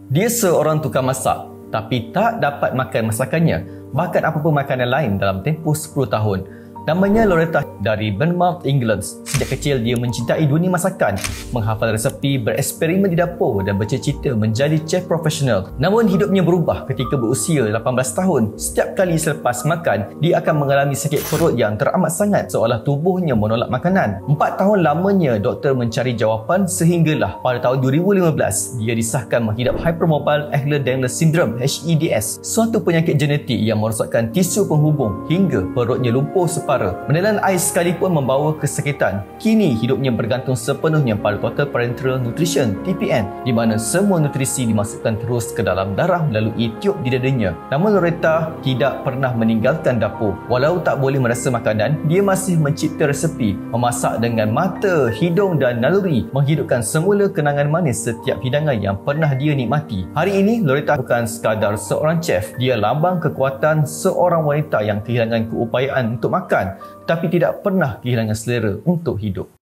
Dia seorang tukang masak, tapi tak dapat makan masakannya, bahkan apapun makanan lain dalam tempoh 10 tahun. Namanya Loretta dari Bournemouth, England. Sejak kecil dia mencintai dunia masakan, menghafal resepi, bereksperimen di dapur dan bercita-cita menjadi chef profesional. Namun hidupnya berubah ketika berusia 18 tahun. Setiap kali selepas makan, dia akan mengalami sakit perut yang teramat sangat seolah tubuhnya menolak makanan. 4 tahun lamanya doktor mencari jawapan sehinggalah pada tahun 2015 dia disahkan menghidap Hypermobile Ehlers-Danlos Syndrome (HEDS), suatu penyakit genetik yang merosakkan tisu penghubung hingga perutnya lumpuh separuh. Menelan air sekalipun membawa kesakitan. Kini hidupnya bergantung sepenuhnya pada Total Parenteral Nutrition (TPN), di mana semua nutrisi dimasukkan terus ke dalam darah melalui tiub di dadanya. Namun Loretta tidak pernah meninggalkan dapur. Walau tak boleh merasa makanan, dia masih mencipta resepi, memasak dengan mata, hidung dan naluri, menghidupkan semula kenangan manis setiap hidangan yang pernah dia nikmati. Hari ini Loretta bukan sekadar seorang chef, dia lambang kekuatan seorang wanita yang kehilangan keupayaan untuk makan, tapi tidak pernah kehilangan selera untuk hidup.